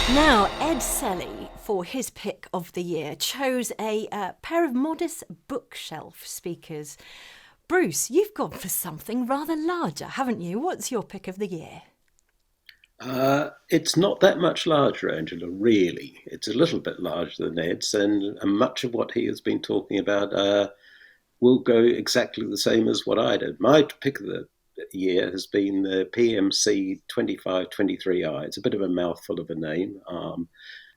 Now, Ed Selly, for his pick of the year, chose a pair of modest bookshelf speakers. Bruce, you've gone for something rather larger, haven't you? What's your pick of the year? It's not that much larger, Angela, really. It's a little bit larger than Ed's, and much of what he has been talking about will go exactly the same as what I did. My pick of the year has been the PMC 2523i. It's a bit of a mouthful of a name,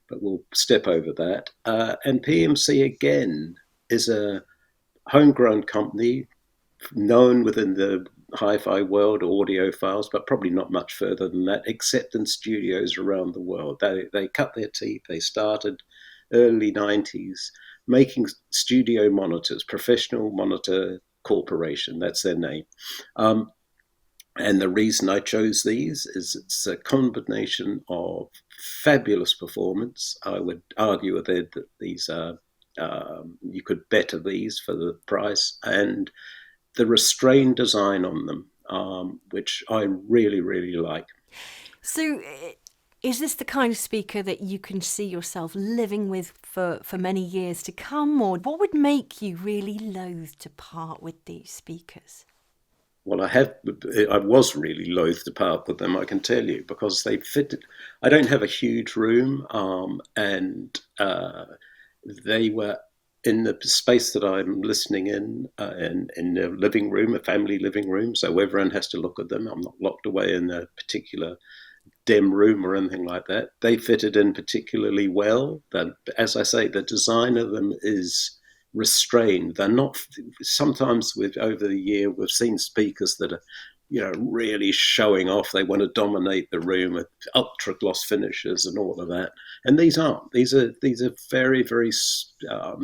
but we'll step over that. And PMC, again, is a homegrown company known within the hi-fi world, audiophiles, but probably not much further than that, except in studios around the world. They cut their teeth. They started early 90s making studio monitors, Professional Monitor Corporation, that's their name. Um, and the reason I chose these is it's a combination of fabulous performance. I would argue with Ed that these are, you could better these for the price, and the restrained design on them, which I really, really like. So, is this the kind of speaker that you can see yourself living with for many years to come? Or what would make you really loath to part with these speakers? Well, I was really loath to part with them, I can tell you, because they fitted. I don't have a huge room, and they were in the space that I'm listening in the living room, a family living room, so everyone has to look at them. I'm not locked away in a particular dim room or anything like that. They fitted in particularly well. As I say, the design of them is restrained. They're not. Sometimes with over the year, we've seen speakers that are, really showing off. They want to dominate the room with ultra gloss finishes and all of that. And these aren't. These are very very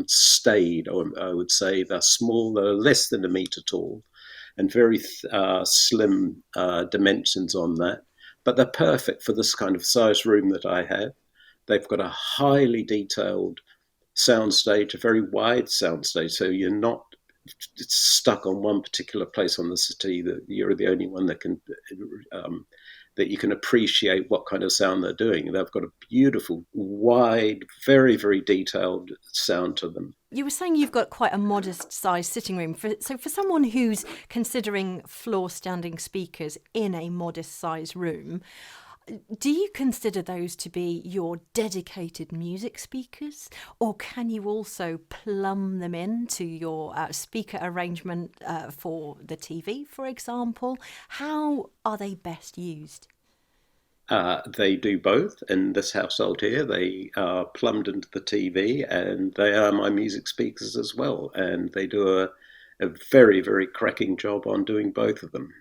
staid. Or I would say they're small. They're less than a meter tall, and very slim dimensions on that. But they're perfect for this kind of size room that I have. They've got a highly detailed soundstage, a very wide soundstage, so you're not stuck on one particular place on the city. That you're the only one that can that you can appreciate what kind of sound they're doing. They've got a beautiful, wide, very very detailed sound to them. You were saying you've got quite a modest sized sitting room. So, for someone who's considering floor standing speakers in a modest sized room, do you consider those to be your dedicated music speakers, or can you also plumb them into your speaker arrangement for the TV, for example? How are they best used? They do both in this household here. They are plumbed into the TV, and they are my music speakers as well. And they do a very, very cracking job on doing both of them.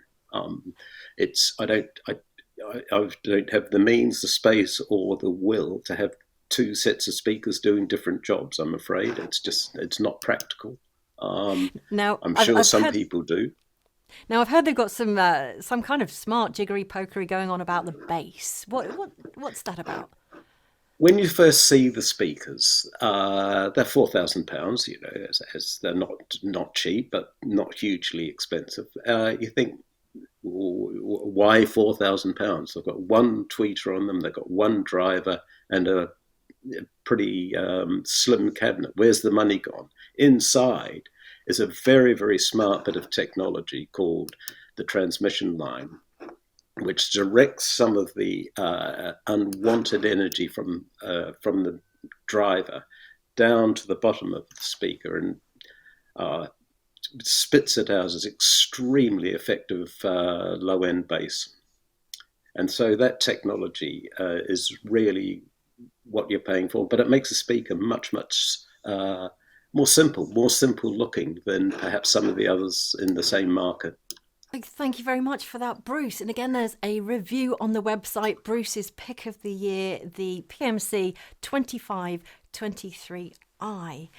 It's I don't have the means, the space, or the will to have two sets of speakers doing different jobs. I'm afraid it's not practical. Um, Now, I'm I've, sure I've some heard people do. Now I've heard they've got some kind of smart jiggery pokery going on about the bass. What's that about? When you first see the speakers, they're £4,000. As they're not cheap, but not hugely expensive. You think, why £4,000? They've got one tweeter on them. They've got one driver and a pretty slim cabinet. Where's the money gone? Inside is a very very smart bit of technology called the transmission line, which directs some of the unwanted energy from the driver down to the bottom of the speaker and uh, spits it out as extremely effective low end bass. And so that technology is really what you're paying for, but it makes a speaker much much more simple looking than perhaps some of the others in the same market. Thank you very much for that, Bruce. And again, there's a review on the website, Bruce's pick of the year, the PMC 2523i.